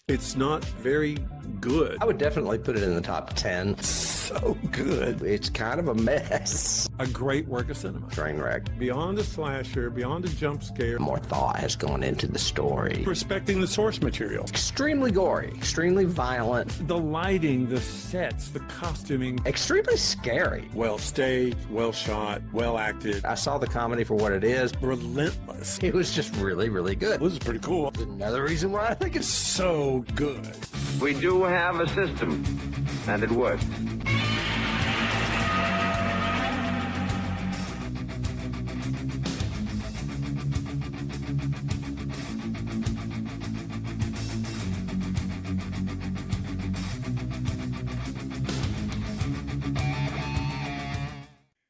It's not very good. I would definitely put it in the top 10. So good. It's kind of a mess. A great work of cinema. Train wreck. Beyond a slasher, beyond a jump scare. More thought has gone into the story. Respecting the source material. Extremely gory, extremely violent. The lighting, the sets, the costuming. Extremely scary. Well staged, well shot, well acted. I saw the comedy for what it is. Relentless. It was just really, really good. This is pretty cool. Another reason why I think it's So good. We do have a system, and it works.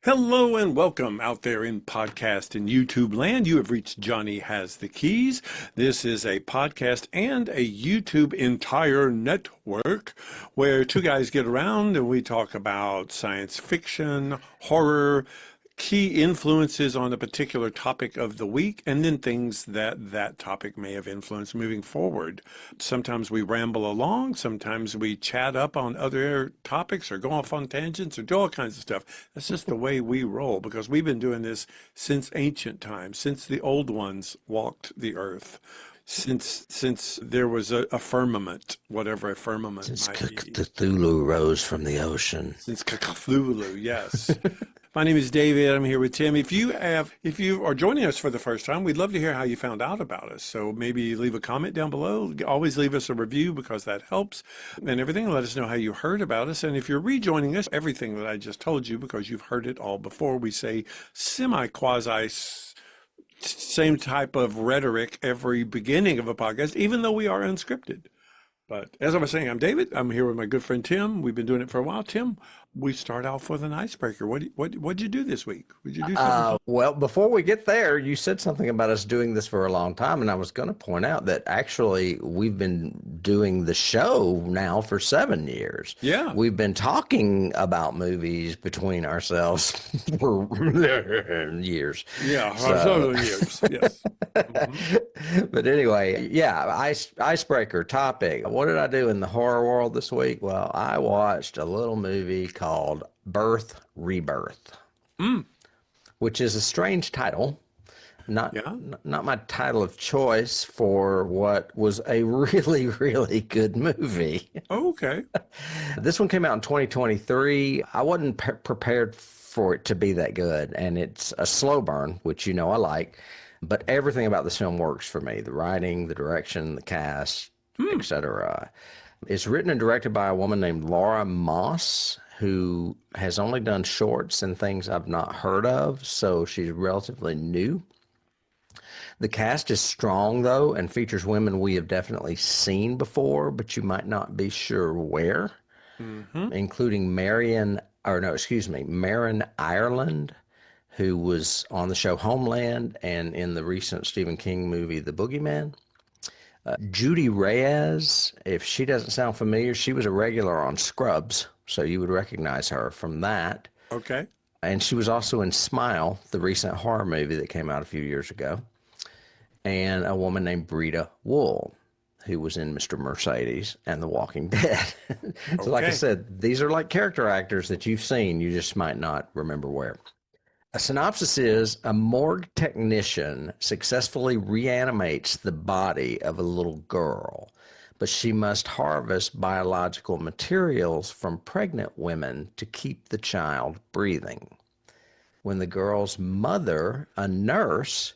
Hello and welcome out there in podcast and YouTube land. You have reached Johnny Has the Keys. This is a podcast and a YouTube entire network where two guys get around and we talk about science fiction, horror, key influences on a particular topic of the week, and then things that that topic may have influenced moving forward. Sometimes we ramble along, sometimes we chat up on other topics or go off on tangents or do all kinds of stuff. That's just the way we roll because we've been doing this since ancient times, since the old ones walked the earth. Since there was a firmament, whatever a firmament might be. Cthulhu rose from the ocean. Since Cthulhu, yes. My name is David. I'm here with Tim. If you are joining us for the first time, we'd love to hear how you found out about us. So maybe leave a comment down below. Always leave us a review because that helps and everything. Let us know how you heard about us. And if you're rejoining us, everything that I just told you because you've heard it all before, we say semi-quasi same type of rhetoric every beginning of a podcast, even though we are unscripted. But as I was saying, I'm David. I'm here with my good friend Tim. We've been doing it for a while. Tim, we start off with an icebreaker. What'd you do this week? Would you do something? Well, before we get there, you said something about us doing this for a long time, and I was going to point out that actually we've been doing the show now for 7 years. Yeah. We've been talking about movies between ourselves for years. Yeah, several years. Yes. Mm-hmm. But anyway, yeah, icebreaker topic. What did I do in the horror world this week? Well, I watched a little movie called Rebirth, which is a strange title. Not my title of choice for what was a really, really good movie. Oh, okay. This one came out in 2023. I wasn't prepared for it to be that good, and it's a slow burn, which I like. But everything about this film works for me. The writing, the direction, the cast, etc. It's written and directed by a woman named Laura Moss, who has only done shorts and things I've not heard of, so she's relatively new. The cast is strong, though, and features women we have definitely seen before, but you might not be sure where, including Marin Ireland, who was on the show Homeland and in the recent Stephen King movie, The Boogeyman. Judy Reyes, if she doesn't sound familiar, she was a regular on Scrubs, so you would recognize her from that. Okay. And she was also in Smile, the recent horror movie that came out a few years ago. And a woman named Brita Wool, who was in Mr. Mercedes and The Walking Dead. So like I said, these are like character actors that you've seen, you just might not remember where. A synopsis is a morgue technician successfully reanimates the body of a little girl, but she must harvest biological materials from pregnant women to keep the child breathing. When the girl's mother, a nurse,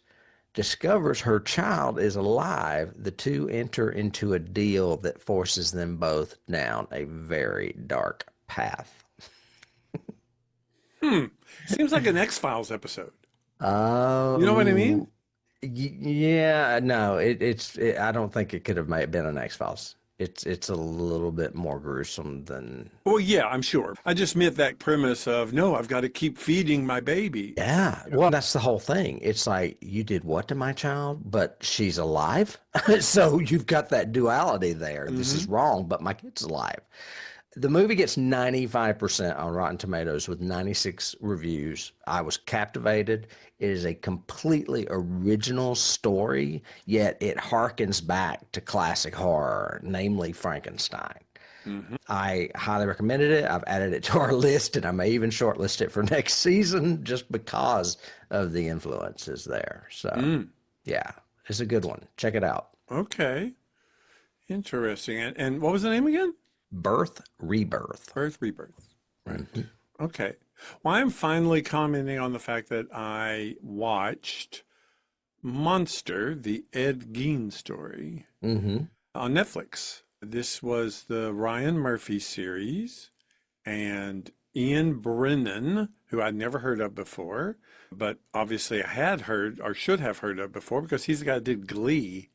discovers her child is alive, the two enter into a deal that forces them both down a very dark path. Seems like an X-Files episode. You know what I mean? Yeah, no, I don't think it could have been an X-Files. It's a little bit more gruesome than... Well, yeah, I'm sure. I just meant that premise of, no, I've got to keep feeding my baby. Yeah, well, that's the whole thing. It's like, you did what to my child? But she's alive? So you've got that duality there. This is wrong, but my kid's alive. The movie gets 95% on Rotten Tomatoes with 96 reviews. I was captivated. It is a completely original story, yet it harkens back to classic horror, namely Frankenstein. Hmm. I highly recommended it. I've added it to our list, and I may even shortlist it for next season just because of the influences there. So, yeah, it's a good one. Check it out. Okay. Interesting. And what was the name again? Birth, Rebirth. Birth, Rebirth. Right. Okay. Well, I'm finally commenting on the fact that I watched Monster, the Ed Gein story Mm-hmm. on Netflix. This was the Ryan Murphy series, and Ian Brennan, who I'd never heard of before, but obviously I had heard or should have heard of before because he's the guy that did Glee.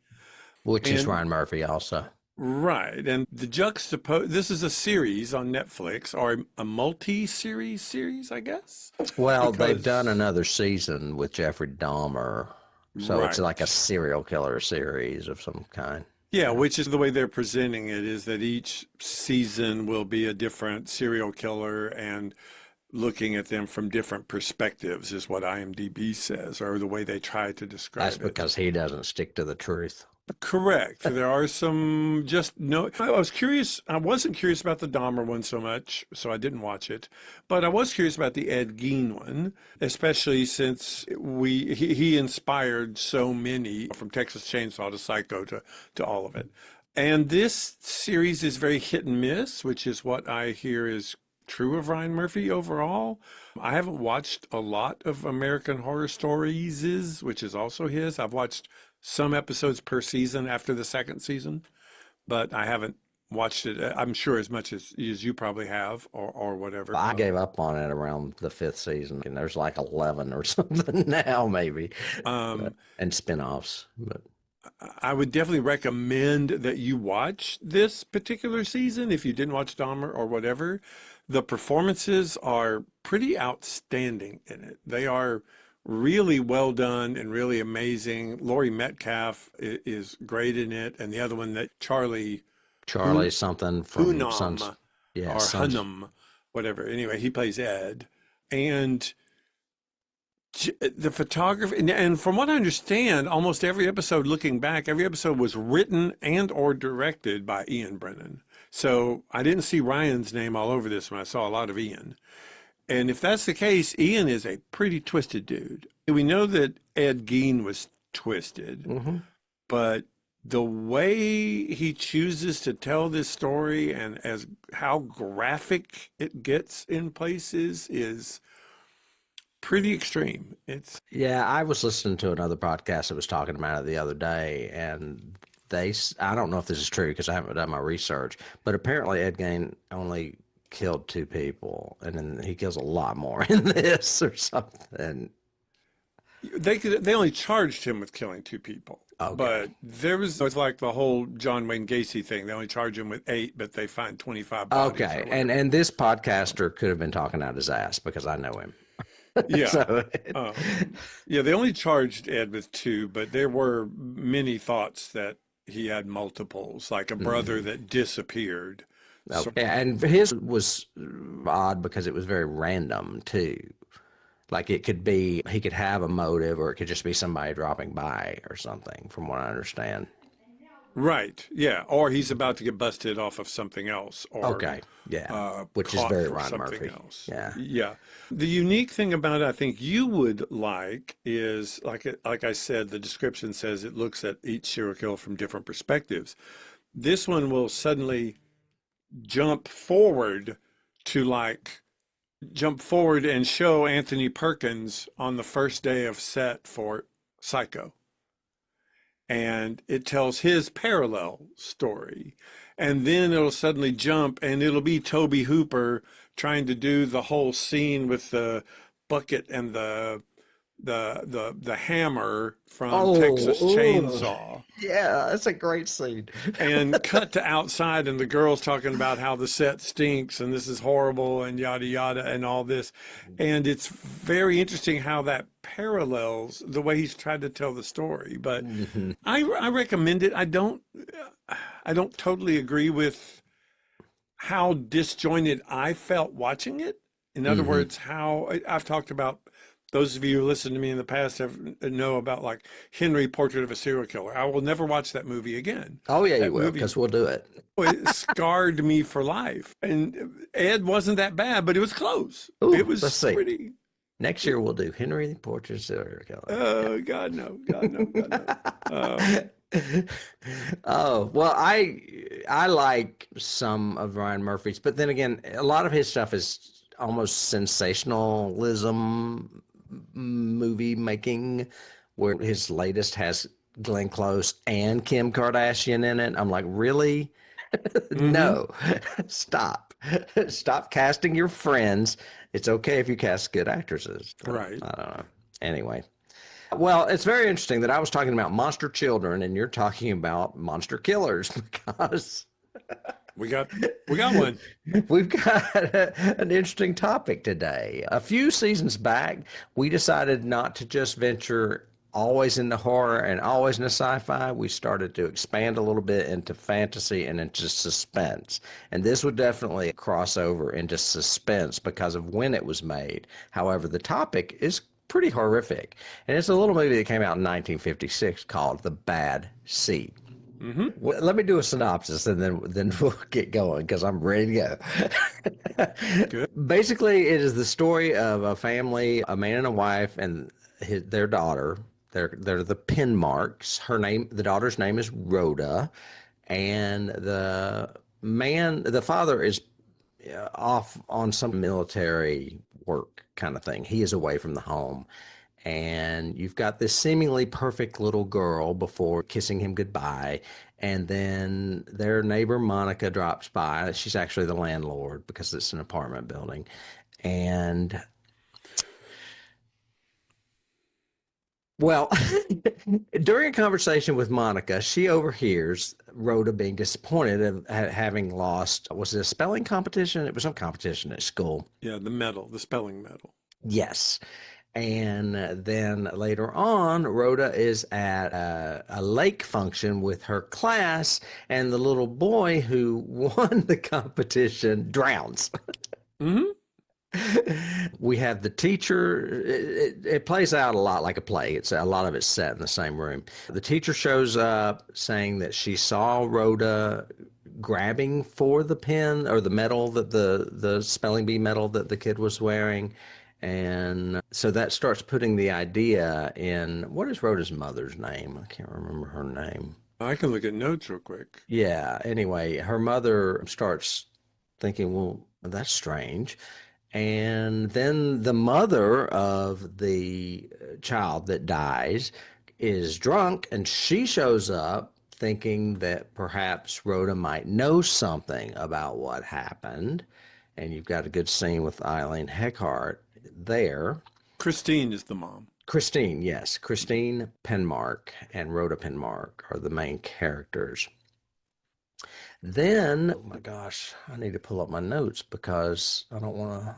Which is And Ryan Murphy also. right. And the juxtapose, this is a series on Netflix, or a multi-series, I guess. Well, they've done Because, another season with Jeffrey Dahmer. So it's like a right. serial killer series of some kind. Yeah, Yeah. which is the way they're presenting it, is that each season will be a different serial killer and looking at them from different perspectives, is what IMDb says, or the way they try to That's describe it. because he doesn't stick to the truth. Correct. There are some just no. I was curious. I wasn't curious about the Dahmer one so much, so I didn't watch it. But I was curious about the Ed Gein one, especially since he inspired so many, from Texas Chainsaw to Psycho to all of it. And this series is very hit and miss, which is what I hear is true of Ryan Murphy overall. I haven't watched a lot of American Horror Stories, which is also his. I've watched some episodes per season after the second season, but I haven't watched it, I'm sure, as much as you probably have, or whatever. I gave up on it around the fifth season, and there's like 11 or something now, maybe, Um, and spinoffs. But I would definitely recommend that you watch this particular season if you didn't watch Dahmer or whatever. The performances are pretty outstanding in it. They are really well done and really amazing. Laurie Metcalf is great in it, and the other one, that Charlie Charlie something from Sons, Hunnam yeah, or Sons. Hunnam, whatever. Anyway, he plays Ed, and the photography, and from what I understand, almost every episode, looking back, every episode was written and or directed by Ian Brennan. So I didn't see Ryan's name all over this one. I saw a lot of Ian. And if that's the case, Ian is a pretty twisted dude. We know that Ed Gein was twisted, Hmm. but the way he chooses to tell this story and as how graphic it gets in places is pretty extreme. It's Yeah, I was listening to another podcast that was talking about it the other day, and I don't know if this is true because I haven't done my research, but apparently Ed Gein only killed two people, and then he kills a lot more in this or something. they only charged him with killing two people. Okay. But it's like the whole John Wayne Gacy thing. They only charge him with 8, but they find 25 bodies. Okay, Or and whatever. and this podcaster could have been talking out his ass because I know him. Yeah. So Um, yeah, they only charged Ed with 2, but there were many thoughts that he had multiples, like a brother that disappeared. So, okay, and his was odd because it was very random too. Like it could be he could have a motive, or it could just be somebody dropping by or something, from what I understand. right, yeah, or he's about to get busted off of something else, or Okay, yeah, which is caught very for Ryan something Murphy. else. Yeah. Yeah. The unique thing about it, I think you would like, is like I said, the description says it looks at each serial killer from different perspectives. This one will suddenly jump forward to jump forward and show Anthony Perkins on the first day of set for Psycho. And it tells his parallel story. And then it'll suddenly jump and it'll be Toby Hooper trying to do the whole scene with the bucket and the hammer from Texas Oh, Chainsaw. yeah, that's a great scene. And cut to outside, and the girl's talking about how the set stinks and this is horrible and yada yada and all this. And it's very interesting how that parallels the way he's tried to tell the story. But Mhm. I recommend it. I don't totally agree with how disjointed I felt watching it. In other words, how I've talked about, those of you who listened to me in the past know about like Henry, Portrait of a Serial Killer. I will never watch that movie again. Oh, yeah, you That will, movie, because we'll do it. it scarred me for life. And Ed wasn't that bad, but it was close. Ooh, It was let's see. pretty. Next year we'll do Henry the Portrait of Serial Killer. Oh, God, no. God, no. God, no. Oh, well, I like some of Ryan Murphy's, but then again, a lot of his stuff is almost sensationalism movie making, where his latest has Glenn Close and Kim Kardashian in it. I'm like, really? No, stop. Stop casting your friends. It's okay if you cast good actresses. Right. I don't know. Anyway. Well, it's very interesting that I was talking about monster children and you're talking about monster killers, because We got one. we've got an interesting topic today. A few seasons back, we decided not to just venture always into horror and always into sci-fi. We started to expand a little bit into fantasy and into suspense. And this would definitely cross over into suspense because of when it was made. However, the topic is pretty horrific. And it's a little movie that came out in 1956 called The Bad Seed. Well, let me do a synopsis and then we'll get going, because I'm ready to go. Good. Basically, it is the story of a family, a man and a wife, and their daughter. They're the Penmarks. The daughter's name is Rhoda, and the father is off on some military work kind of thing. He is away from the home. And you've got this seemingly perfect little girl before kissing him goodbye. And then their neighbor Monica drops by. She's actually the landlord because it's an apartment building. And well, during a conversation with Monica, she overhears Rhoda being disappointed of having lost, was it a spelling competition? It was some competition at school. Yeah, the spelling medal. Yes. And then later on, Rhoda is at a lake function with her class, and the little boy who won the competition drowns. We have the teacher. It plays out a lot like a play. A lot of it's set in the same room. The teacher shows up saying that she saw Rhoda grabbing for the pen or the medal, that the spelling bee medal that the kid was wearing. And so that starts putting the idea in, what is Rhoda's mother's name? I can't remember her name. I can look at notes real quick. Yeah, anyway, her mother starts thinking, well, that's strange. And then the mother of the child that dies is drunk, and she shows up thinking that perhaps Rhoda might know something about what happened. And you've got a good scene with Eileen Heckart there. Christine is the mom. Christine, yes. Christine Penmark and Rhoda Penmark are the main characters. Then, oh my gosh, I need to pull up my notes because I don't want to.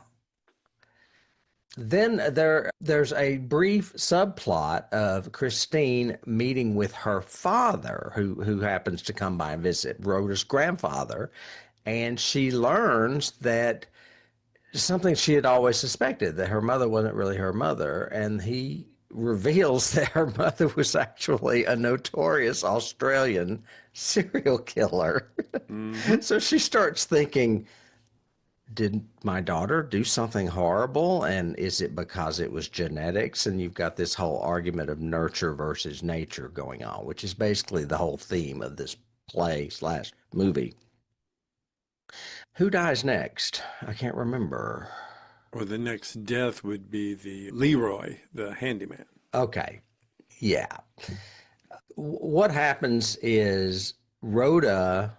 Then there's a brief subplot of Christine meeting with her father, who happens to come by and visit, Rhoda's grandfather, and she learns that something she had always suspected, that her mother wasn't really her mother, and he reveals that her mother was actually a notorious Australian serial killer. So she starts thinking, did my daughter do something horrible? And is it because it was genetics? And you've got this whole argument of nurture versus nature going on, which is basically the whole theme of this play/movie. Who dies next? I can't remember. Or the next death would be the Leroy, the handyman. Okay. Yeah. What happens is Rhoda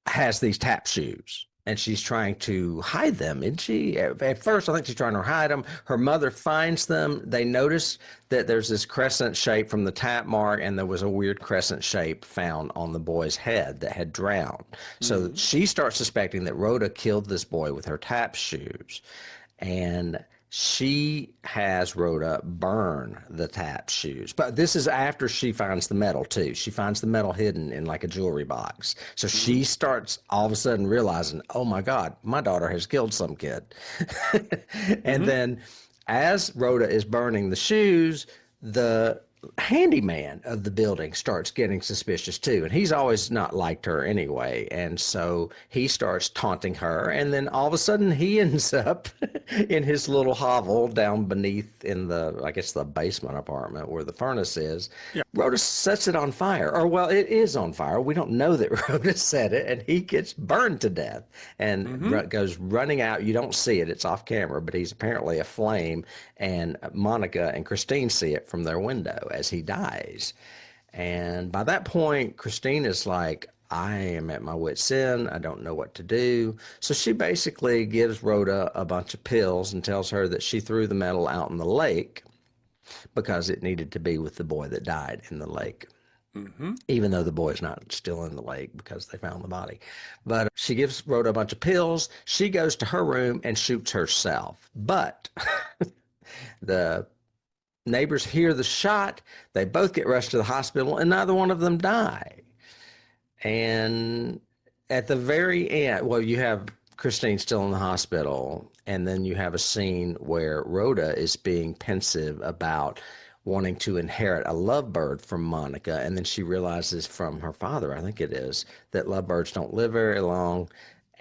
has these tap shoes, and she's trying to hide them, isn't she? At first, I think she's trying to hide them. Her mother finds them. They notice that there's this crescent shape from the tap mark, and there was a weird crescent shape found on the boy's head that had drowned. So she starts suspecting that Rhoda killed this boy with her tap shoes. And she has Rhoda burn the tap shoes. But this is after she finds the metal, too. She finds the metal hidden in like a jewelry box. So she starts all of a sudden realizing, oh my God, my daughter has killed some kid. And then as Rhoda is burning the shoes, the handyman of the building starts getting suspicious too, and he's always not liked her anyway, and so he starts taunting her, and then all of a sudden he ends up in his little hovel down beneath in the, I guess, the basement apartment where the furnace is. Yeah. Rhoda sets it on fire, or well, it is on fire. We don't know that Rhoda set it, and he gets burned to death and goes running out. You don't see it, it's off camera, but he's apparently aflame, and Monica and Christine see it from their window as he dies. And by that point, Christine is like, I am at my wit's end. I don't know what to do. So she basically gives Rhoda a bunch of pills and tells her that she threw the metal out in the lake because it needed to be with the boy that died in the lake. Even though the boy's not still in the lake because they found the body. But she gives Rhoda a bunch of pills. She goes to her room and shoots herself. But the neighbors hear the shot. They both get rushed to the hospital, and neither one of them die. And at the very end, well, you have Christine still in the hospital, and then you have a scene where Rhoda is being pensive about wanting to inherit a lovebird from Monica, and then she realizes from her father, I think it is, that lovebirds don't live very long,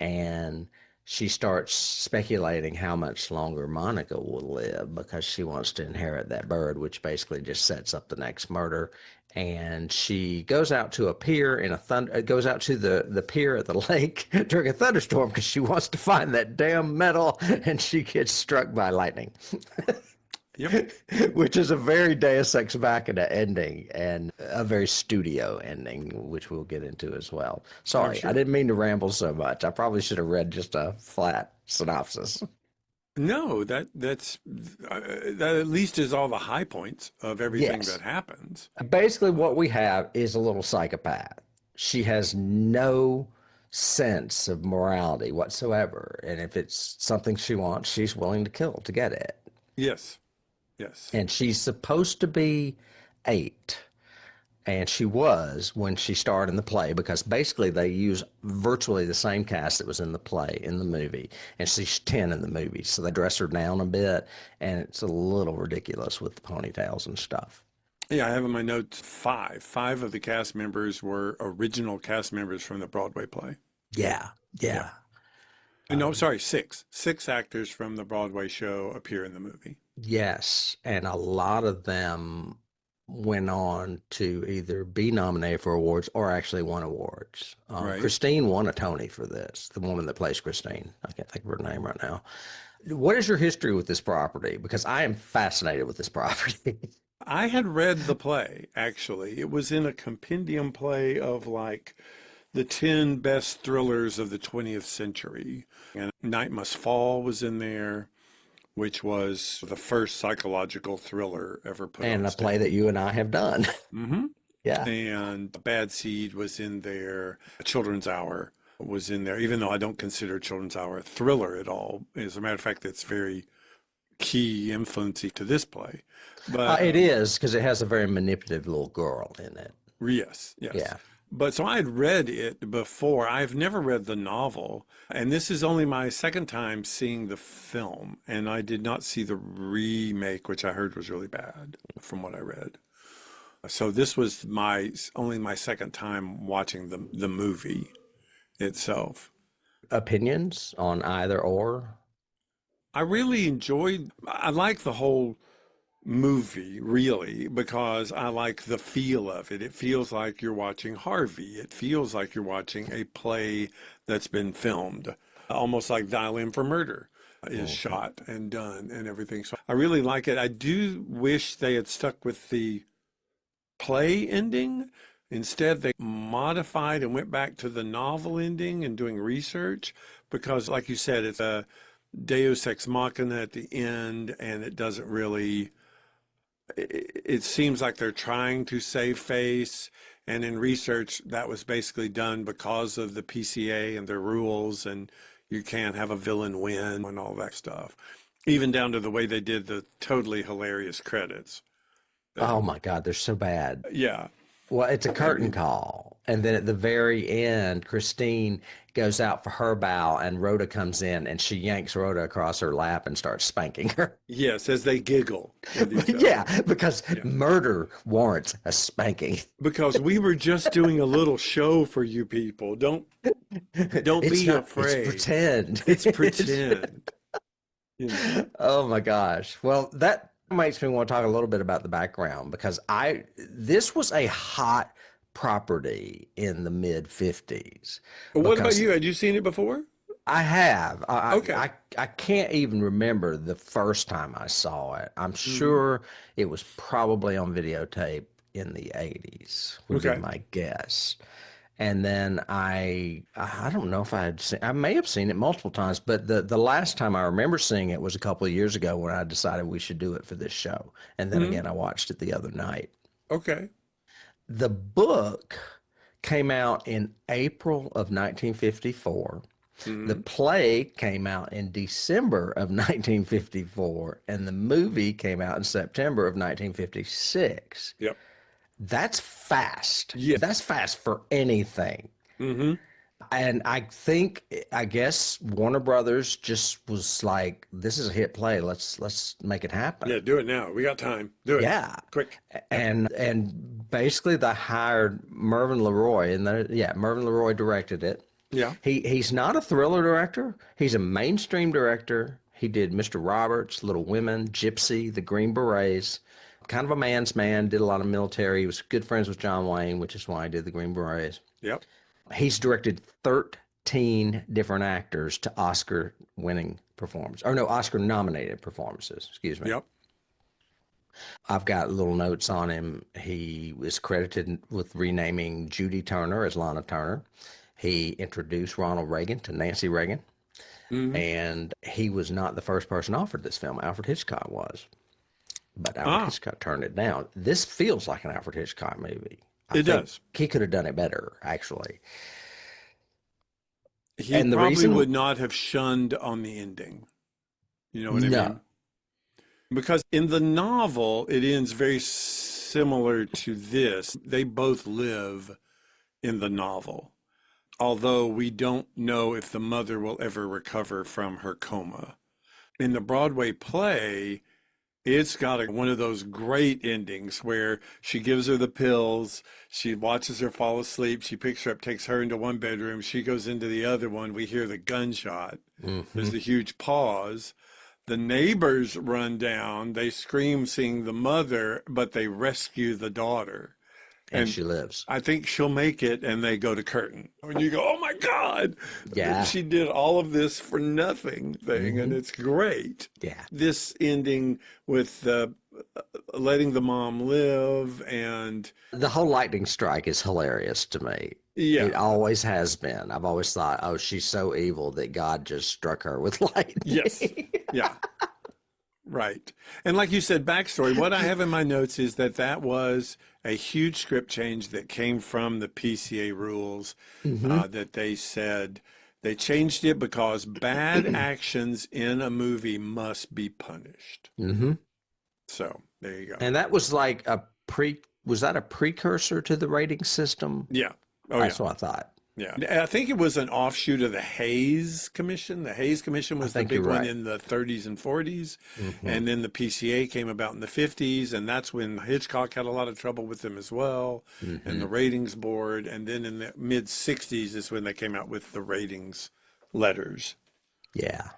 and she starts speculating how much longer Monica will live because she wants to inherit that bird, which basically just sets up the next murder. And she goes out to a pier goes out to the pier at the lake during a thunderstorm because she wants to find that damn metal, and she gets struck by lightning. Yep. Which is a very Deus Ex Machina ending and a very studio ending, which we'll get into as well. Sorry, sure. I didn't mean to ramble so much. I probably should have read just a flat synopsis. No, that at least is all the high points of everything Yes. that happens. Basically, what we have is a little psychopath. She has no sense of morality whatsoever. And if it's something she wants, she's willing to kill to get it. Yes. Yes. And she's supposed to be 8. And she was when she starred in the play, because basically they use virtually the same cast that was in the play in the movie. And she's 10 in the movie. So they dress her down a bit, and it's a little ridiculous with the ponytails and stuff. Yeah, I have in my notes 5. 5 of the cast members were original cast members from the Broadway play. Yeah. No, sorry, 6. 6 actors from the Broadway show appear in the movie. Yes. And a lot of them went on to either be nominated for awards or actually won awards. Right. Christine won a Tony for this, the woman that plays Christine. I can't think of her name right now. What is your history with this property? Because I am fascinated with this property. I had read the play, actually. It was in a compendium play of like the 10 best thrillers of the 20th century. And Night Must Fall was in there, which was the first psychological thriller ever put on And a stage. play that you and I have done. Mm-hmm. Yeah. And Bad Seed was in there. Children's Hour was in there, even though I don't consider Children's Hour a thriller at all. As a matter of fact, it's very key influence to this play. But It is, because it has a very manipulative little girl in it. yes. Yeah. But so I had read it before. I've never read the novel, and this is only my second time seeing the film, and I did not see the remake, which I heard was really bad from what I read. So this was only my second time watching the movie itself. Opinions on either or? I like the whole movie, really, because I like the feel of it. It feels like you're watching Harvey. It feels like you're watching a play that's been filmed, almost like Dial M for Murder is shot and done and everything. So I really like it. I do wish they had stuck with the play ending. Instead, they modified and went back to the novel ending and doing research because, like you said, it's a Deus Ex Machina at the end, and it doesn't really... It seems like they're trying to save face, and in research that was basically done because of the PCA and their rules, and you can't have a villain win and all that stuff. Even down to the way they did the totally hilarious credits. Oh my God, they're so bad. Yeah. Well, it's a I curtain mean, call. And then at the very end, Christine goes out for her bow, and Rhoda comes in and she yanks Rhoda across her lap and starts spanking her. yes, as they giggle with each other. Yeah, because Yeah. murder warrants a spanking. Because we were just doing a little show for you people. Don't It's be not, it's afraid. pretend. It's pretend. You know. Oh my gosh. Well, that makes me want to talk a little bit about the background because this was a hot property in the mid 50s What about because you? Had you seen it before? I have. Okay. I can't even remember the first time I saw it. I'm Hmm. sure it was probably on videotape in the 80s, would be Okay. my guess. And then I don't know if I may have seen it multiple times, but the last time I remember seeing it was a couple of years ago when I decided we should do it for this show. And then Hmm. again, I watched it the other night. Okay. The book came out in April of 1954. The Hmm. play came out in December of 1954, and the movie came out in September of 1956. Yep. That's fast. That's Yes. fast for anything. Hmm. And I guess Warner Brothers just was like, this is a hit play. Let's make it happen. Yeah, do it now. We got time. Do it. Yeah. Quick. Yep. And basically they hired Mervyn LeRoy, and Mervyn LeRoy directed it. Yeah. He's not a thriller director. He's a mainstream director. He did Mr. Roberts, Little Women, Gypsy, The Green Berets. Kind of a man's man, did a lot of military. He was good friends with John Wayne, which is why he did The Green Berets. Yep. He's directed 13 different actors to Oscar-winning performances. Or no, Oscar-nominated performances, excuse me. Yep. I've got little notes on him. He was credited with renaming Judy Turner as Lana Turner. He introduced Ronald Reagan to Nancy Reagan. Hmm. And he was not the first person offered this film. Alfred Hitchcock was. But Alfred Ah, Hitchcock turned it down. This feels like an Alfred Hitchcock movie. I it think does. he could have done it better, actually. He And the probably reason, would not have shunned on the ending. You know what I no, mean? Because in the novel, it ends very similar to this. They both live in the novel, although we don't know if the mother will ever recover from her coma. In the Broadway play, it's got one of those great endings where she gives her the pills, she watches her fall asleep, she picks her up, takes her into one bedroom, she goes into the other one, we hear the gunshot. hmm There's a huge pause. The neighbors run down, they scream seeing the mother, but they rescue the daughter. and And she lives. I think she'll make it, and they go to curtain. When you go, oh my God, Yeah, she did all of this for nothing thing, and hmm it's great. yeah. This ending with letting the mom live, and The whole lightning strike is hilarious to me. yeah, It always has been. I've always thought, oh, she's so evil that God just struck her with yes, lightning. yeah, right. And like you said, backstory, what I have in my notes is that was a huge script change that came from the PCA rules, hmm that they said they changed it because bad actions in a movie must be punished. hmm So there you go. And that was like was that a precursor to the rating system? Yeah. Oh, yeah. That's what I thought. Yeah. I think it was an offshoot of the Hayes Commission. The Hayes Commission I was the think you're big one right. in the 30s and 40s. hmm And then the PCA came about in the 50s. And that's when Hitchcock had a lot of trouble with them as well. And hmm the ratings board. And then in the mid 60s is when they came out with the ratings letters. Yeah.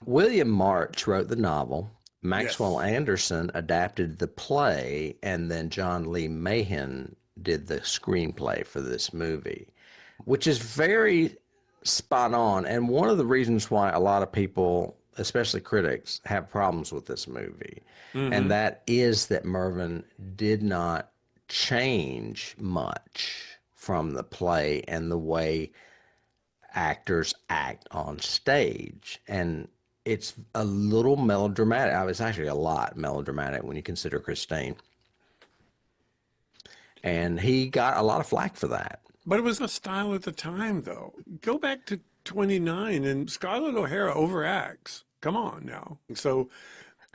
William March wrote the novel. Maxwell Yes. Anderson adapted the play, and then John Lee Mahan did the screenplay for this movie, which is very spot on. And one of the reasons why a lot of people, especially critics, have problems with this movie, and Hmm. that is that Mervyn did not change much from the play and the way actors act on stage. And it's a little melodramatic. It's actually a lot melodramatic when you consider Christine. And he got a lot of flack for that. But it was a style at the time, though. Go back to 29, and Scarlett O'Hara overacts. Come on now. So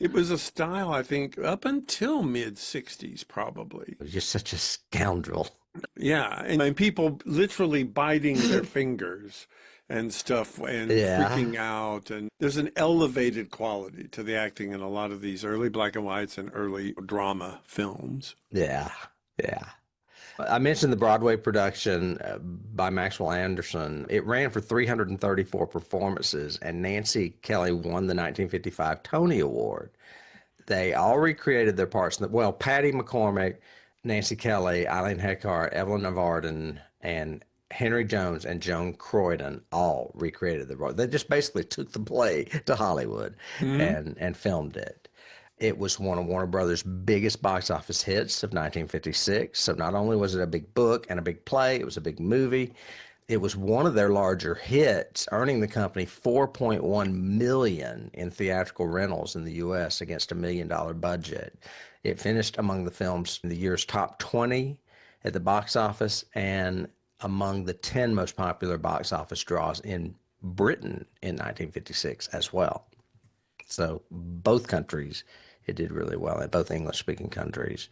it was a style, I think, up until mid 60s, probably. You're such a scoundrel. Yeah. And people literally biting their fingers and stuff and Yeah. freaking out. And there's an elevated quality to the acting in a lot of these early black and whites and early drama films. Yeah. Yeah. I mentioned the Broadway production by Maxwell Anderson. It ran for 334 performances, and Nancy Kelly won the 1955 Tony Award. They all recreated their parts. Well, Patty McCormick, Nancy Kelly, Eileen Heckart, Evelyn Navarden, and Henry Jones and Joan Croydon all recreated the role. They just basically took the play to Hollywood and filmed it. It was one of Warner Brothers' biggest box office hits of 1956. So not only was it a big book and a big play, it was a big movie. It was one of their larger hits, earning the company $4.1 million in theatrical rentals in the U.S. against $1 million budget. It finished among the films in the year's top 20 at the box office and among the 10 most popular box office draws in Britain in 1956 as well. So both countries, it did really well, in both English-speaking countries.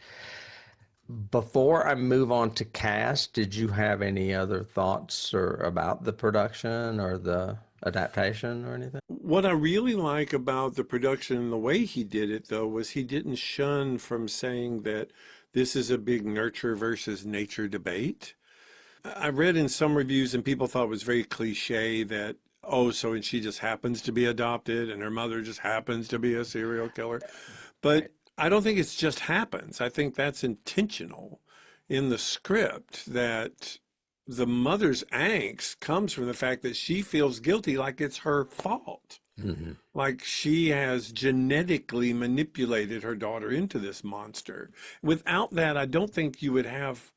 Before I move on to cast, did you have any other thoughts or about the production or the adaptation or anything? What I really like about the production and the way he did it, though, was he didn't shun from saying that this is a big nurture versus nature debate. I read in some reviews, and people thought it was very cliche that, oh, so and she just happens to be adopted and her mother just happens to be a serial killer. But I don't think it's just happens. I think that's intentional in the script, that the mother's angst comes from the fact that she feels guilty, like it's her fault. Mm-hmm. Like she has genetically manipulated her daughter into this monster. Without that, I don't think you would have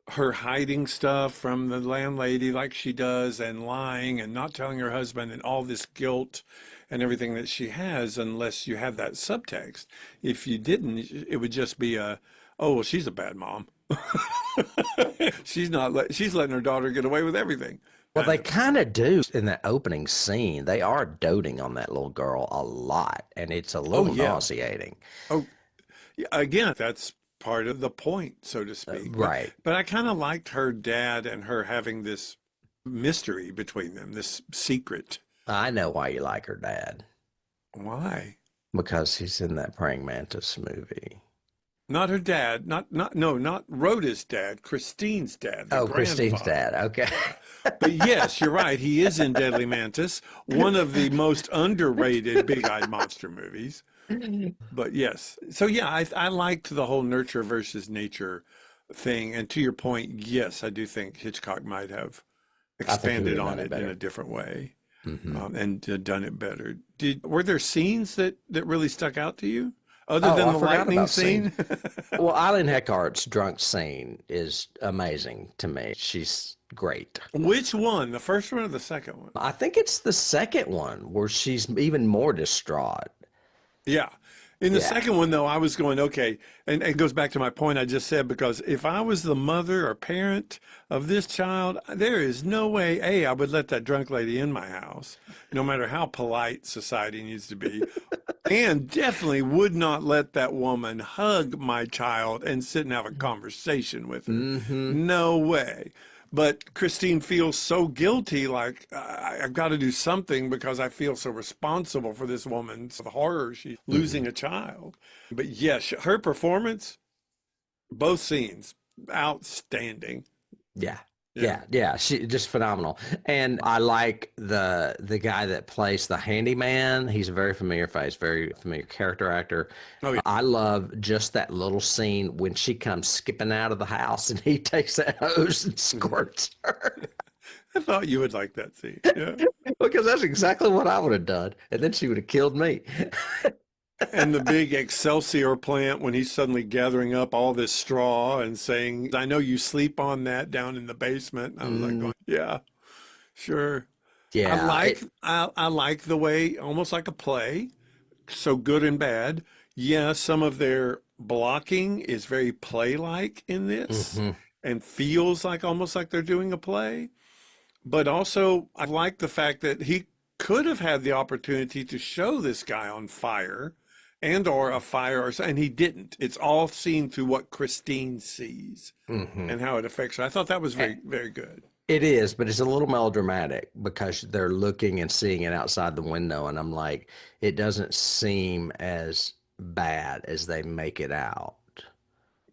her hiding stuff from the landlady like she does and lying and not telling her husband and all this guilt and everything that she has, unless you have that subtext. If you didn't, it would just be oh, well, she's a bad mom. She's letting her daughter get away with everything. Well, they kind of do in that opening scene. They are doting on that little girl a lot, and it's a little nauseating. Oh, yeah, again, that's part of the point, so to speak. Right. But I kind of liked her dad and her having this mystery between them, this secret. I know why you like her dad. Why? Because he's in that Praying Mantis movie. Not her dad, not Rhoda's dad, Christine's dad. Oh, Christine's dad. Okay. But yes, you're right. He is in Deadly Mantis, one of the most underrated big-eyed monster movies. But yes. So yeah, I liked the whole nurture versus nature thing. And to your point, yes, I do think Hitchcock might have expanded on it in a different way. Mm-hmm. And done it better. Were there scenes that really stuck out to you? Other than the lightning scene? Well, Eileen Heckart's drunk scene is amazing to me. She's great. Which one? The first one or the second one? I think it's the second one where she's even more distraught. Yeah. In the second one, though, I was going, okay, and it goes back to my point I just said, because if I was the mother or parent of this child, there is no way, I would let that drunk lady in my house, no matter how polite society needs to be, and definitely would not let that woman hug my child and sit and have a conversation with her. Mm-hmm. No way. But Christine feels so guilty, like I've got to do something because I feel so responsible for this woman's horror. She's losing a child. But yes, her performance, both scenes, outstanding. Yeah. She just phenomenal. And I like the guy that plays the handyman. He's a very familiar face, very familiar character actor. Oh, yeah. I love just that little scene when she comes skipping out of the house and he takes that hose and squirts her. I thought you would like that scene. Yeah. Because that's exactly what I would have done. And then she would have killed me. And the big Excelsior plant when he's suddenly gathering up all this straw and saying, I know you sleep on that down in the basement. I was like, going, yeah, sure. Yeah. I like the way, almost like a play, so good and bad. Yeah, some of their blocking is very play-like in this and feels like almost like they're doing a play. But also, I like the fact that he could have had the opportunity to show this guy on fire and or a fire or and he didn't. It's all seen through what Christine sees and how it affects her. I thought that was very, very good. It is, but it's a little melodramatic because they're looking and seeing it outside the window, and I'm like, it doesn't seem as bad as they make it out.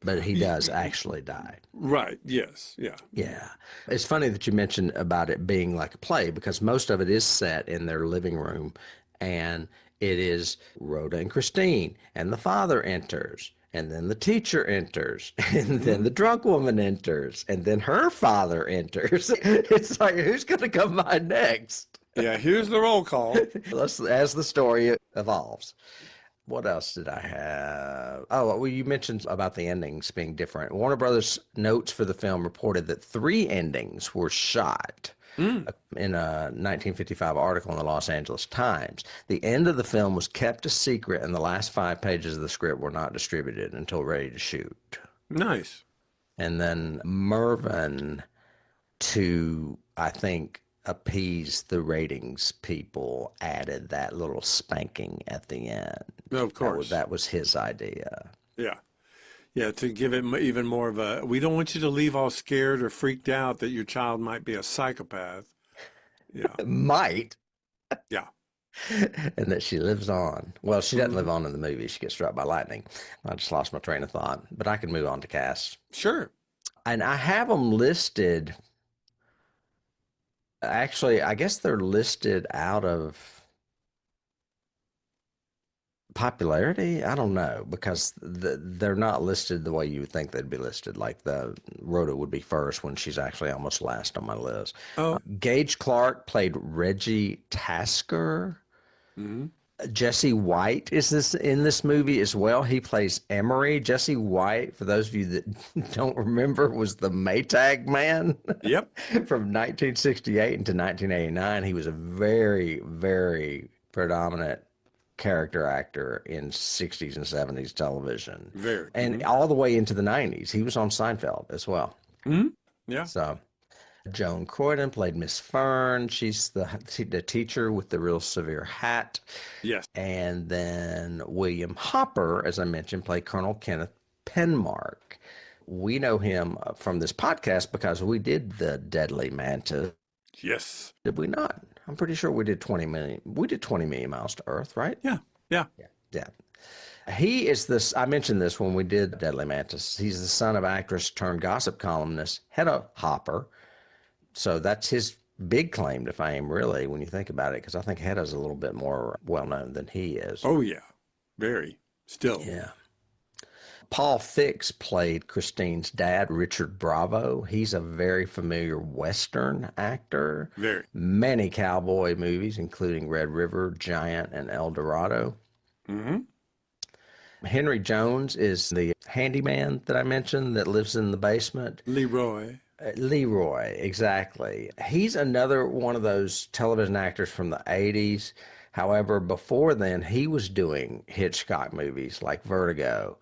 But he does actually die. Right. Yes. Yeah. Yeah. It's funny that you mentioned about it being like a play because most of it is set in their living room, and it is Rhoda and Christine, and the father enters. And then the teacher enters, and then the drunk woman enters, and then her father enters. It's like, who's going to come by next? Yeah, here's the roll call. As the story evolves. What else did I have? Oh, well, you mentioned about the endings being different. Warner Brothers notes for the film reported that 3 endings were shot. In a 1955 article in the Los Angeles Times. The end of the film was kept a secret, and the last 5 pages of the script were not distributed until ready to shoot. Nice. And then Mervyn, to, I think, appease the ratings people, added that little spanking at the end. Of course. That was his idea. Yeah. Yeah, to give it even more of a, we don't want you to leave all scared or freaked out that your child might be a psychopath. Yeah. Might. Yeah. And that she lives on. Well, she doesn't live on in the movie. She gets struck by lightning. I just lost my train of thought, but I can move on to cast. Sure. And I have them listed. Actually, I guess they're listed out of popularity. I don't know, because they're not listed the way you would think they'd be listed. Like the Rhoda would be first when she's actually almost last on my list. Oh. Gage Clark played Reggie Tasker. Jesse White is in this movie as well. He plays Emery. Jesse White, for those of you that don't remember, was the Maytag Man. Yep. From 1968 into 1989. He was a very, very predominant character actor in 60s and 70s television. Very. And all the way into the 90s. He was on Seinfeld as well. Yeah. So Joan Croydon played Miss Fern. She's the teacher with the real severe hat. Yes. And then William Hopper, as I mentioned, played Colonel Kenneth Penmark. We know him from this podcast because we did the Deadly Mantis. Yes. Did we not? I'm pretty sure we did 20 million. We did 20 million miles to Earth, right? Yeah. Yeah. Yeah. He is this, I mentioned this when we did Deadly Mantis. He's the son of actress turned gossip columnist Hedda Hopper. So that's his big claim to fame, really, when you think about it, because I think Hedda's a little bit more well-known than he is. Oh, yeah. Very. Still. Yeah. Paul Fix played Christine's dad, Richard Bravo. He's a very familiar Western actor. Very. Many cowboy movies, including Red River, Giant, and El Dorado. Henry Jones is the handyman that I mentioned that lives in the basement. Leroy. Leroy, exactly. He's another one of those television actors from the 80s. However, before then, he was doing Hitchcock movies like Vertigo.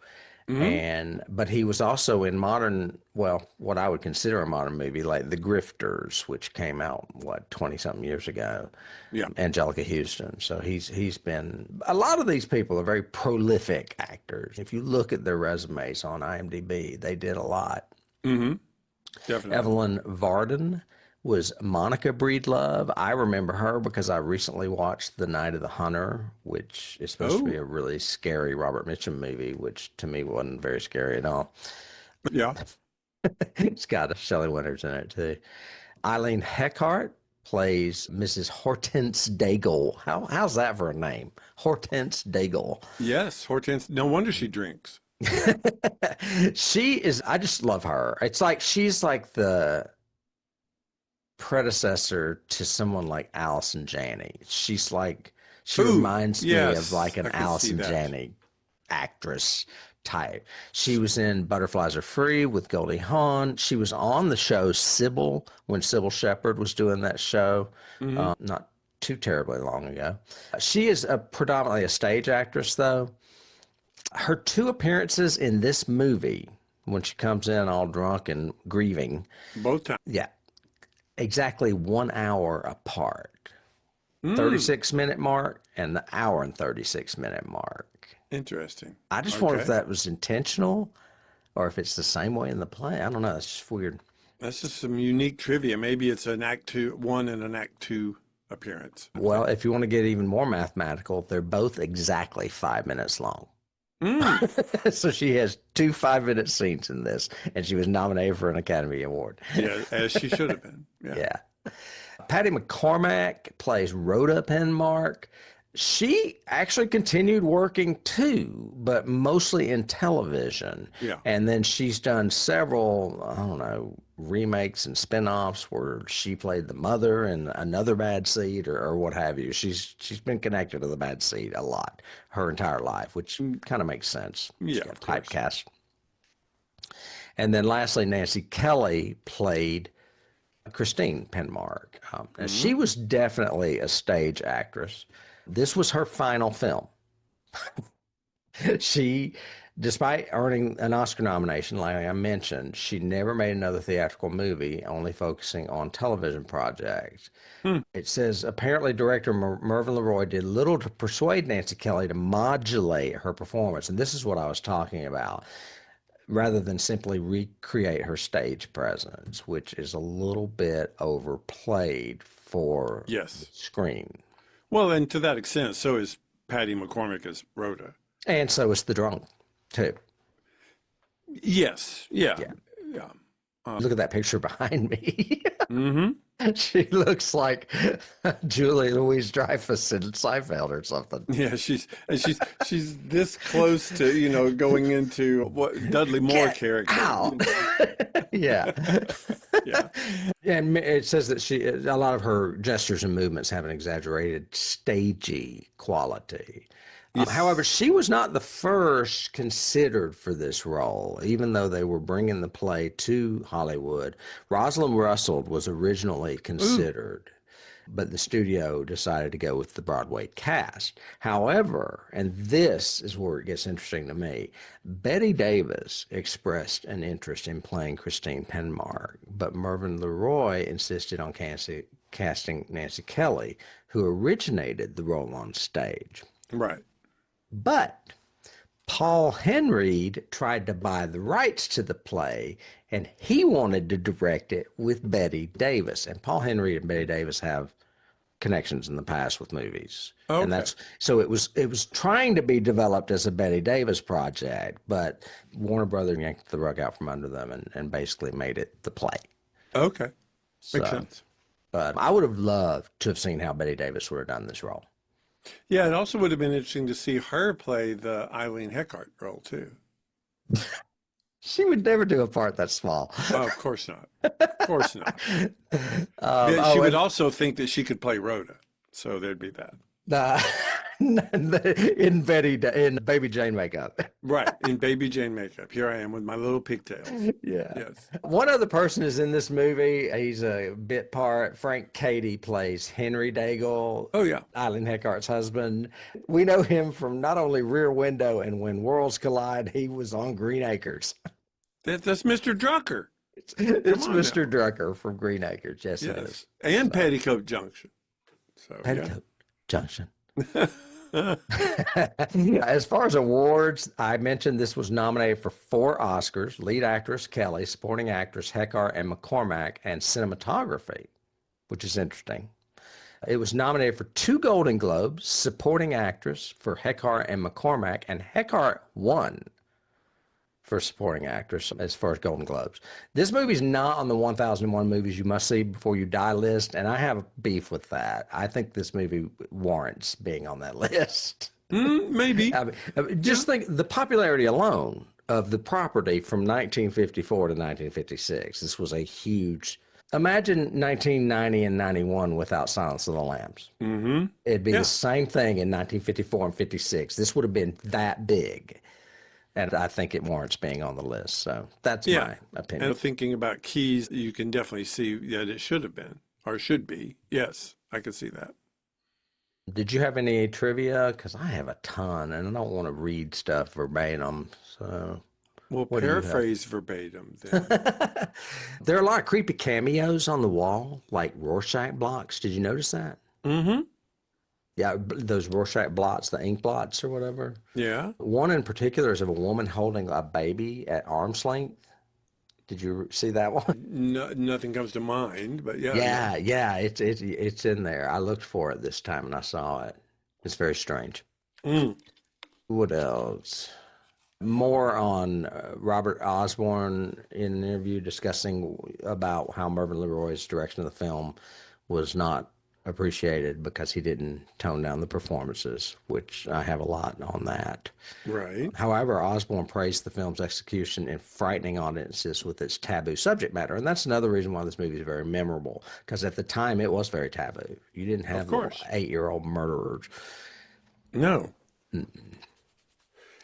But he was also in modern, well, what I would consider a modern movie, like The Grifters, which came out, 20-something years ago. Yeah. Angelica Houston. So he's been, a lot of these people are very prolific actors. If you look at their resumes on IMDb, they did a lot. Definitely. Evelyn Varden was Monica Breedlove. I remember her because I recently watched The Night of the Hunter, which is supposed to be a really scary Robert Mitchum movie, which to me wasn't very scary at all. Yeah. It's got Shelley Winters in it too. Eileen Heckart plays Mrs. Hortense Daigle. How's that for a name? Hortense Daigle. Yes. Hortense. No wonder she drinks. She is, I just love her. It's like she's like the predecessor to someone like Allison Janney. She's like, she reminds me of like an Allison Janney actress type. She was in Butterflies Are Free with Goldie Hawn. She was on the show Sybil when Sybil Shepherd was doing that show not too terribly long ago. She is predominantly a stage actress, though. Her 2 appearances in this movie, when she comes in all drunk and grieving. Both times. Yeah. Exactly 1 hour apart. Mm, 36-minute mark and the hour and 36-minute mark. interesting. I just wonder if Okay. that was intentional or if it's the same way in the play. I don't know. It's just weird. That's just some unique trivia. Maybe it's an act two, one and an act two appearance. Well, if you want to get even more mathematical, they're both exactly 5 minutes long. Mm, So she has two 5-minute scenes in this, and she was nominated for an Academy Award. yeah, as she should have been. Yeah. Yeah. Patty McCormack plays Rhoda Penmark. She actually continued working too, but mostly in television. Yeah. And then she's done several, I don't know, remakes and spinoffs where she played the mother in Another Bad Seed or what have you. She's been connected to the Bad Seed a lot her entire life, which kind of makes sense. She Yeah, got of course. typecast. And then lastly, Nancy Kelly played Christine Penmark. Now she was definitely a stage actress. This was her final film. She, despite earning an Oscar nomination, like I mentioned, she never made another theatrical movie, only focusing on television projects. It says apparently director Mervyn LeRoy did little to persuade Nancy Kelly to modulate her performance. And this is what I was talking about, rather than simply recreate her stage presence, which is a little bit overplayed for the Yes. screen. Well, and to that extent, so is Patty McCormack as Rhoda. And so is the drunk, too. Yes. Yeah. Yeah. Yeah. Look at that picture behind me. Mm-hmm. She looks like Julie Louise Dreyfus in Seinfeld or something. Yeah, she's this close to, going into what Dudley Moore Get character. out. Yeah. Yeah. And it says that a lot of her gestures and movements have an exaggerated stagey quality. However, she was not the first considered for this role, even though they were bringing the play to Hollywood. Rosalind Russell was originally considered, but the studio decided to go with the Broadway cast. However, and this is where it gets interesting to me, Bette Davis expressed an interest in playing Christine Penmark, but Mervyn LeRoy insisted on casting Nancy Kelly, who originated the role on stage. Right. But Paul Henreid tried to buy the rights to the play, and he wanted to direct it with Bette Davis. And Paul Henreid and Bette Davis have connections in the past with movies. Okay. And that's so it was trying to be developed as a Bette Davis project, but Warner Brothers yanked the rug out from under them and basically made it the play. Okay. Makes So, sense. but I would have loved to have seen how Bette Davis would have done this role. Yeah, it also would have been interesting to see her play the Eileen Heckart role too. She would never do a part that small. Oh, of course not. Of course not. Oh, She would and- also think that she could play Rhoda, so there'd be that. in Baby Jane makeup. Right, in Baby Jane makeup. Here I am with my little pigtails. Yeah. Yes. One other person is in this movie. He's a bit part. Frank Cady plays Henry Daigle, Oh, yeah. Eileen Heckart's husband. We know him from not only Rear Window and When Worlds Collide, he was on Green Acres. That's Mr. Drucker. It's on Mr. Drucker from Green Acres. Yes, it is. Yes. And Petticoat Junction. So, yeah. Petticoat Junction. As far as awards, I mentioned this was nominated for 4 Oscars: lead actress Kelly, supporting actress Heckart and McCormack, and cinematography, which is interesting. It was nominated for 2 Golden Globes, supporting actress for Heckart and McCormack, and Heckart won for supporting actress as far as Golden Globes. This movie's not on the 1001 movies you must see before you die list, and I have a beef with that. I think this movie warrants being on that list. Maybe. I mean, just think the popularity alone of the property from 1954 to 1956. This was a huge. Imagine 1990 and 91 without Silence of the Lambs. Mm-hmm. It'd be Yeah. the same thing in 1954 and 56. This would have been that big. And I think it warrants being on the list. So that's my opinion. And thinking about keys, you can definitely see that it should have been or should be. Yes, I can see that. Did you have any trivia? Because I have a ton, and I don't want to read stuff verbatim. So Well, What do you have? paraphrase verbatim then. there are a lot of creepy cameos on the wall, like Rorschach blocks. Did you notice that? Mm-hmm. Yeah, those Rorschach blots, the ink blots or whatever. Yeah. One in particular is of a woman holding a baby at arm's length. Did you see that one? No, nothing comes to mind, but yeah, no. Yeah, yeah, it's in there. I looked for it this time and I saw it. It's very strange. Mm, What else? More on Robert Osborne in an interview discussing about how Mervyn LeRoy's direction of the film was not appreciated because he didn't tone down the performances, which I have a lot on that. right. However, Osborne praised the film's execution in frightening audiences with its taboo subject matter. And that's another reason why this movie is very memorable, because at the time it was very taboo. You didn't Of have little course. 8-year-old murderers. No.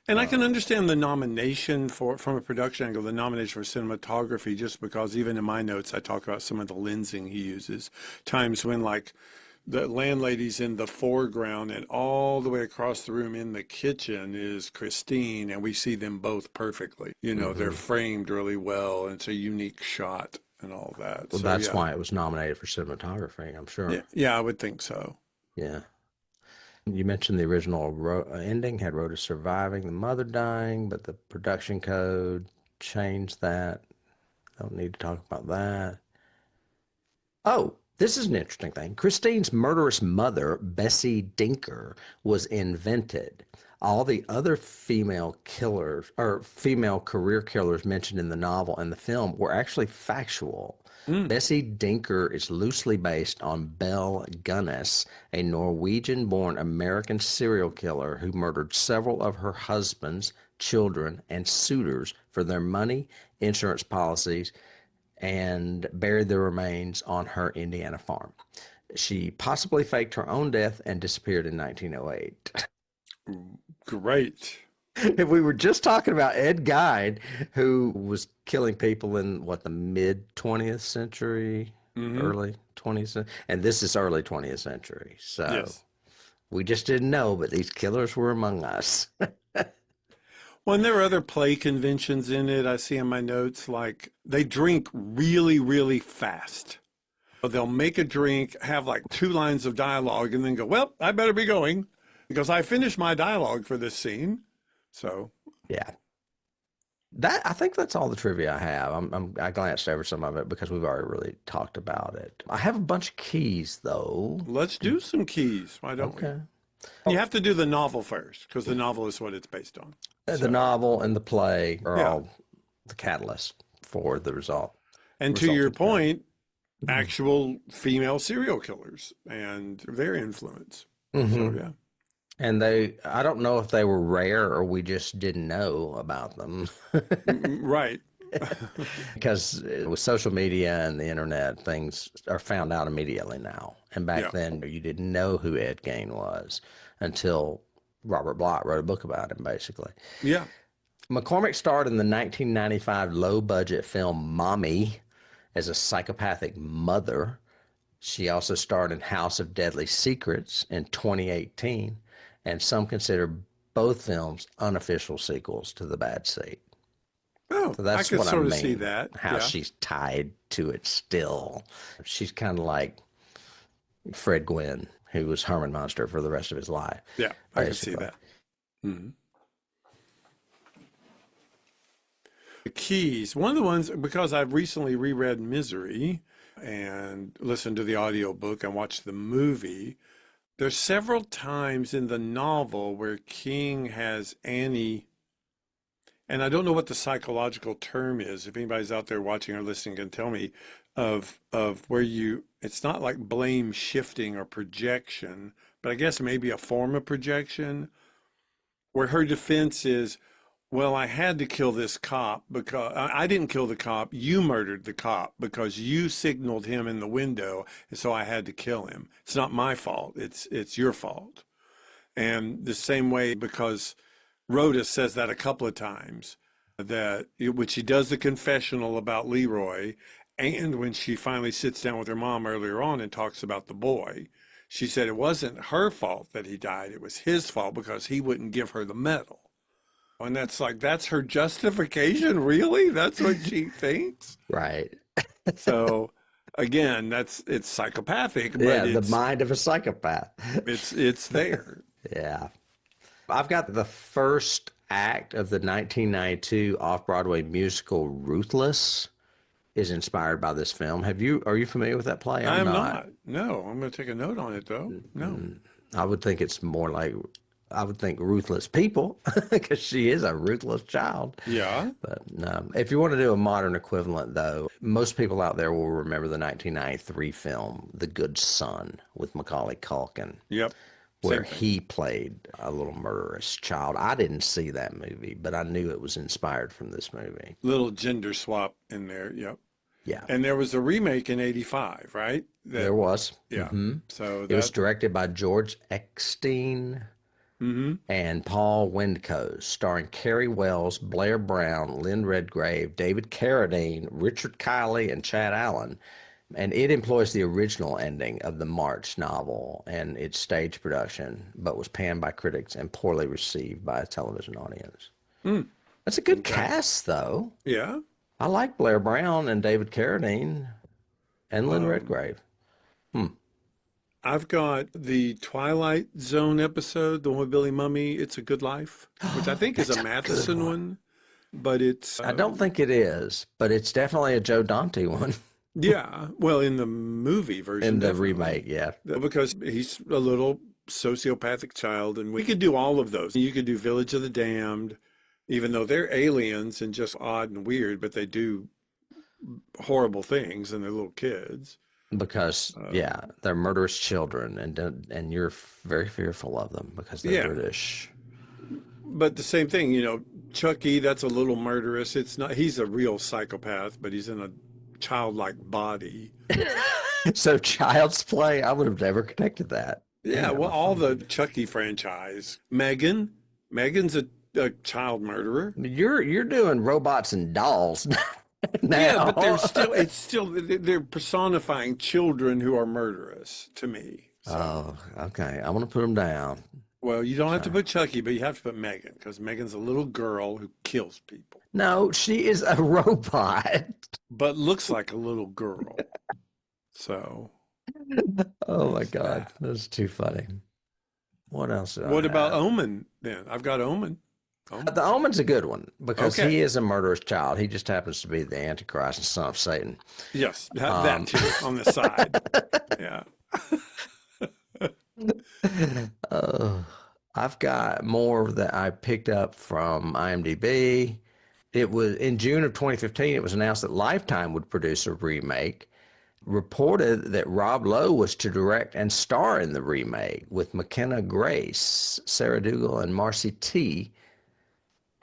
And I can understand the nomination for, from a production angle, the nomination for cinematography, just because even in my notes, I talk about some of the lensing he uses. Times when, like, the landlady's in the foreground and all the way across the room in the kitchen is Christine, and we see them both perfectly. You know, they're framed really well, and it's a unique shot and all that. Well, So, that's yeah. why it was nominated for cinematography, I'm sure. Yeah, yeah, I would think so. Yeah. You mentioned the original ending had Rhoda surviving, the mother dying, but the production code changed that. Don't need to talk about that. Oh, this is an interesting thing. Christine's murderous mother, Bessie Dinker, was invented. All the other female killers or female career killers mentioned in the novel and the film were actually factual. Bessie Dinker is loosely based on Belle Gunness, a Norwegian-born American serial killer who murdered several of her husbands, children, and suitors for their money, insurance policies, and buried their remains on her Indiana farm. She possibly faked her own death and disappeared in 1908. Great. If we were just talking about Ed Gein, who was killing people in what, the mid 20th century, Hmm. early 20th century, and this is early 20th century. So Yes. we just didn't know, but these killers were among us. Well, and there are other play conventions in it. I see in my notes, like they drink really, really fast. They'll make a drink, have like 2 lines of dialogue, and then go, well, I better be going because I finished my dialogue for this scene. So, Yeah. That I think that's all the trivia I have. I glanced over some of it because we've already really talked about it. I have a bunch of keys though. let's do some keys. Why don't Okay. we? You have to do the novel first because the novel is what it's based on. The So, novel and the play are yeah. all the catalyst for the And to your resulting film. point, actual female serial killers and their influence. Hmm. So, yeah. And I don't know if they were rare or we just didn't know about them. Right. Because with social media and the internet, things are found out immediately now. And back Yeah. then, you didn't know who Ed Gein was until Robert Bloch wrote a book about him, basically. Yeah. McCormick starred in the 1995 low-budget film Mommy as a psychopathic mother. She also starred in House of Deadly Secrets in 2018, and some consider both films unofficial sequels to The Bad Seed. Oh, So I that's could what I sort of mean, see that. how Yeah. she's tied to it still. She's kind of like Fred Gwynn, who was Herman Munster for the rest of his life. Yeah. I could see basically. that. Mhm. The keys. One of the ones, because I've recently reread Misery and listened to the audiobook and watched the movie, there's several times in the novel where King has Annie, and I don't know what the psychological term is. If anybody's out there watching or listening can tell me of where it's not like blame shifting or projection, but I guess maybe a form of projection where her defense is, well, I had to kill this cop because I didn't kill the cop. You murdered the cop because you signaled him in the window, and so I had to kill him. It's not my fault. It's your fault. And the same way, because Rhoda says that a couple of times, that when she does the confessional about Leroy, and when she finally sits down with her mom earlier on and talks about the boy, she said it wasn't her fault that he died. It was his fault because he wouldn't give her the medal. And that's her justification, really? That's what she thinks? Right. So again, it's psychopathic, but Yeah, the it's mind of a psychopath. it's there. Yeah. I've got the first act of the 1992 off-Broadway musical Ruthless is inspired by this film. Are you familiar with that play? I I'm am not. not. No, I'm going to take a note on it though. No. I would think it's more like I would think Ruthless People because she is a ruthless child. Yeah. But no. If you want to do a modern equivalent, though, most people out there will remember the 1993 film The Good Son with Macaulay Culkin, Yep. where Same thing. he played a little murderous child. I didn't see that movie, but I knew it was inspired from this movie. Little gender swap in there. Yep. Yeah, And there was a remake in '85, right? there was. Yeah. Mhm. So It was that. directed by George Eckstein and Paul Windcoe, starring Carrie Wells, Blair Brown, Lynn Redgrave, David Carradine, Richard Kiley, and Chad Allen. And it employs the original ending of the March novel and its stage production, but was panned by critics and poorly received by a television audience. That's a good cast, though. Yeah. I like Blair Brown and David Carradine and Lynn Redgrave. I've got the Twilight Zone episode, the one with Billy Mummy, It's a Good Life, which I think is That's a a good Matheson one, but it's I don't think it is, but it's definitely a Joe Dante one yeah, well, in the movie version, in the definitely. remake. Yeah. Because he's a little sociopathic child, and we could do all of those. You could do Village of the Damned, even though they're aliens and just odd and weird, but they do horrible things and they're little kids. Because yeah, they're murderous children, and you're very fearful of them because they're Yeah. British. But the same thing, Chucky, that's a little murderous. It's not, he's a real psychopath, but he's in a childlike body. So Child's Play, I would have never connected that. Yeah, well, all the Chucky franchise. Megan's a child murderer. You're doing robots and dolls now. Yeah, but they're personifying children who are murderous to me. Oh, okay. I'm gonna put them down. Well, you don't have to put Chucky, but you have to put Megan because Megan's a little girl who kills people, No, she is a robot. but looks like a little girl. So, Oh my God, that's too funny. What else? did I what about have? Omen then? I've got Omen. The Omen's a good one because Okay. he is a murderous child. He just happens to be the Antichrist and son of Satan. Yes, that too on the side. Yeah. I've got more that I picked up from IMDb. It was in June of 2015. It was announced that Lifetime would produce a remake. Reported that Rob Lowe was to direct and star in the remake with McKenna Grace, Sarah Dougal, and Marcy T.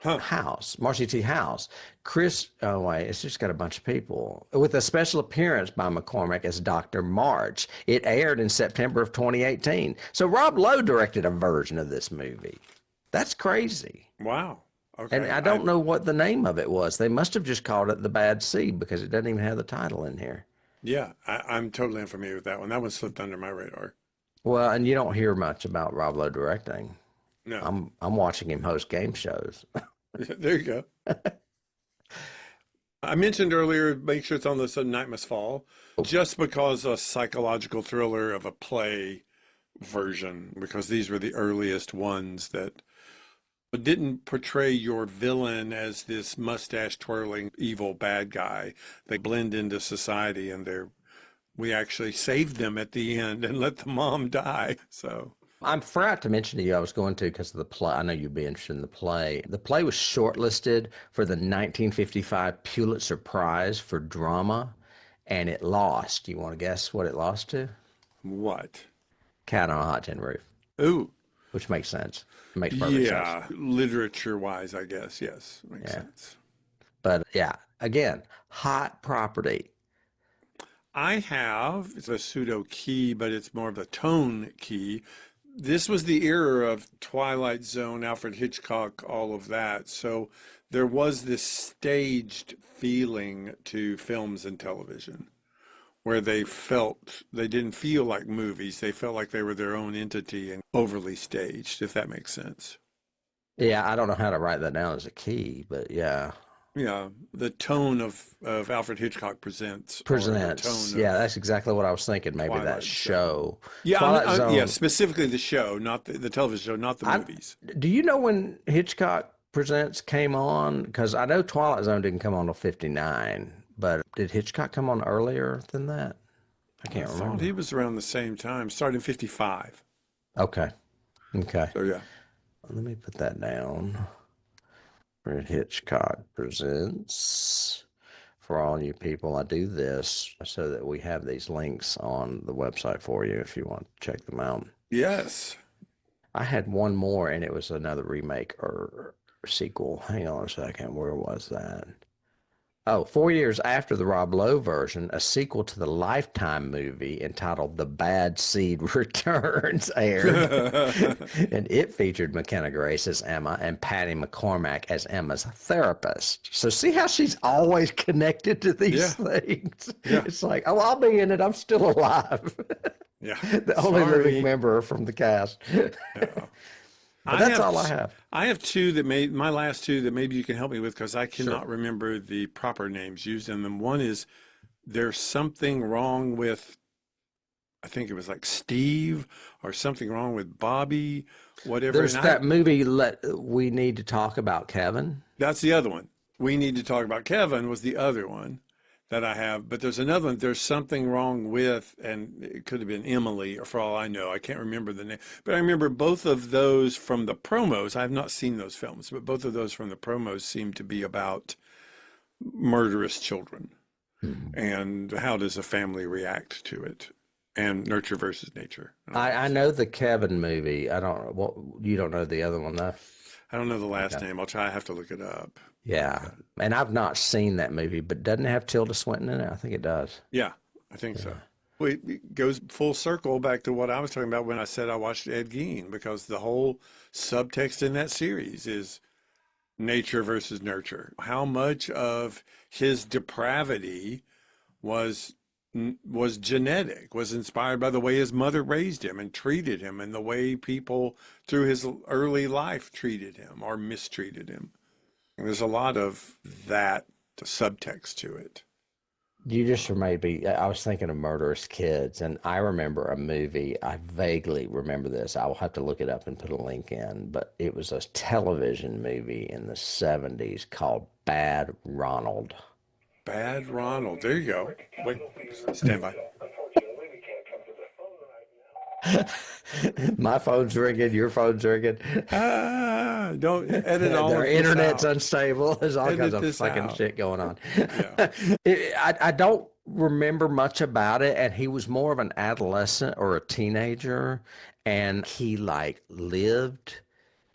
House. Oh wait, it's just got a bunch of people. With a special appearance by McCormick as Dr. March. It aired in September of 2018. So Rob Lowe directed a version of this movie. That's crazy. Wow. Okay. And I don't know what the name of it was. They must have just called it The Bad Seed because it doesn't even have the title in here. Yeah, I'm totally unfamiliar with that one. That one slipped under my radar. Well, and you don't hear much about Rob Lowe directing. No. I'm watching him host game shows. There you go. I mentioned earlier, make sure it's on the list of Night Must Fall, just because a psychological thriller of a play version, because these were the earliest ones that didn't portray your villain as this mustache twirling evil bad guy. They blend into society, and we actually saved them at the end and let the mom die. So I forgot to mention to you I was going to because of the play. I know you'd be interested in the play. The play was shortlisted for the 1955 Pulitzer Prize for drama, and it lost. You want to guess what it lost to? what? Cat on a Hot Tin Roof, Ooh, which makes sense. It makes perfect sense. yeah, literature-wise, I guess, yes, makes Yeah. sense. But yeah, again, hot property. I have, it's a pseudo key, but it's more of a tone key. This was the era of Twilight Zone, Alfred Hitchcock, all of that. So there was this staged feeling to films and television where they didn't feel like movies. They felt like they were their own entity and overly staged, if that makes sense. Yeah, I don't know how to write that down as a key, but yeah. Yeah, the tone of Alfred Hitchcock Presents, or the Presents. tone Yeah, of that's exactly what I was thinking. Maybe that Twilight Zone. show. Yeah, Twilight yeah, Zone. specifically the show, not the television show, not the I movies. do you know when Hitchcock Presents came on? Because I know Twilight Zone didn't come on till 59, but did Hitchcock come on earlier than that? I I can't thought remember. he was around the same time, started in 55. Okay. Okay. So yeah. Let me put that down. Fred Hitchcock Presents. For all you people, I do this so that we have these links on the website for you if you want to check them out. Yes. I had one more, and it was another remake or sequel. Hang on a second. Where was that? Oh, 4 years after the Rob Lowe version, a sequel to the Lifetime movie entitled The Bad Seed Returns aired. And it featured McKenna Grace as Emma and Patty McCormack as Emma's therapist. So see how she's always connected to these things? Yeah. It's like, oh, I'll be in it. I'm still alive. Yeah. The only Sorry. living member from the cast. Yeah. But that's all I have. I have two that my last two that maybe you can help me with because I cannot remember the proper names used in them. One is There's Something Wrong with, I think it was like Steve, or Something Wrong with Bobby, whatever. There's that movie, We Need to Talk About Kevin. That's the other one. We Need to Talk About Kevin was the other one that I have. But there's another one, There's Something Wrong with, and it could have been Emily, or for all I know. I can't remember the name. But I remember both of those from the promos. I have not seen those films, but both of those from the promos seem to be about murderous children. And how does a family react to it? And nurture versus nature. I know the Kevin movie. I don't. What you don't know the other one though. I don't know the last name. I'll try. I have to look it up. Yeah, and I've not seen that movie, but doesn't it have Tilda Swinton in it? I think it does. Yeah, I think so. Well, it goes full circle back to what I was talking about when I said I watched Ed Gein, because the whole subtext in that series is nature versus nurture. How much of his depravity was genetic, was inspired by the way his mother raised him and treated him, and the way people through his early life treated him or mistreated him. And there's a lot of that subtext to it. You just made me. I was thinking of Murderous Kids, and I remember a movie. I vaguely remember this. I will have to look it up and put a link in, but it was a television movie in the 70s called Bad Ronald. Bad Ronald. There you go. Wait, stand by. My phone's ringing. Your phone's ringing. Don't edit all Their of this internet's out. unstable. There's all Edit kinds of this fucking out. shit going on. Yeah. I don't remember much about it, and he was more of an adolescent or a teenager, and he like lived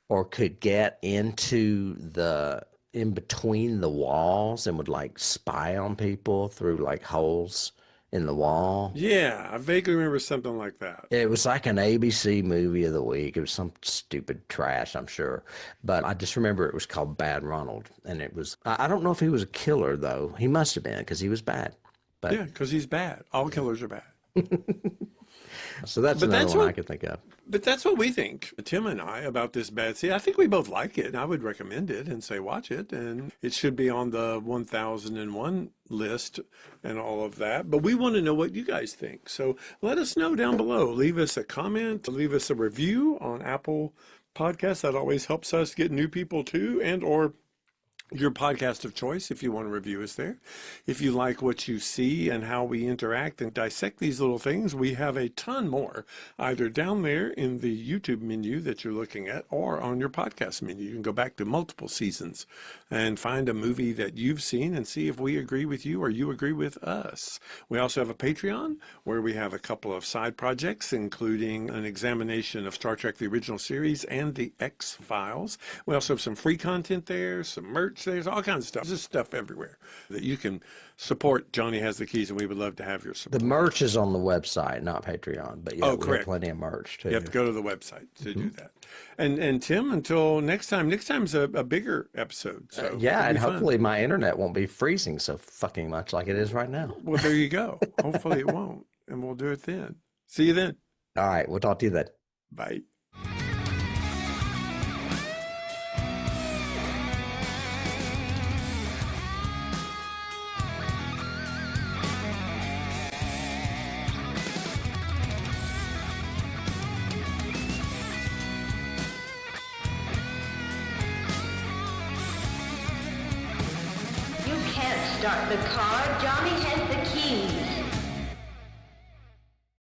or could get into the in between the walls and would like spy on people through like holes in the wall. Yeah, I vaguely remember something like that. It was like an ABC movie of the week. It was some stupid trash, I'm sure. But I just remember it was called Bad Ronald. And it was, I don't know if he was a killer, though. He must have been, because he was bad. But Yeah, because he's bad. All killers are bad. so that's But another that's one what- I could think of. But that's what we think, Tim and I, about this bad seed. I think we both like it. I would recommend it and say watch it. And it should be on the 1001 list and all of that. But we want to know what you guys think. So let us know down below. Leave us a comment. Leave us a review on Apple Podcasts. That always helps us get new people too, and or your podcast of choice if you want to review us there. If you like what you see and how we interact and dissect these little things, we have a ton more either down there in the YouTube menu that you're looking at or on your podcast menu. You can go back to multiple seasons and find a movie that you've seen and see if we agree with you or you agree with us. We also have a Patreon where we have a couple of side projects, including an examination of Star Trek, the original series, and the X-Files. We also have some free content there, some merch. There's all kinds of stuff. There's stuff everywhere that you can support. Johnny Has the Keys, and we would love to have your support. The merch is on the website, not Patreon. But yeah, we have correct. plenty of merch, too. You have to go to the website to do that. And Tim, until next time. Next time's a bigger episode. So Yeah, it'll and be fun. hopefully my internet won't be freezing so fucking much like it is right now. Well, there you go. Hopefully it won't, and we'll do it then. See you then. All right, we'll talk to you then. Bye. Start the car, Johnny has the keys.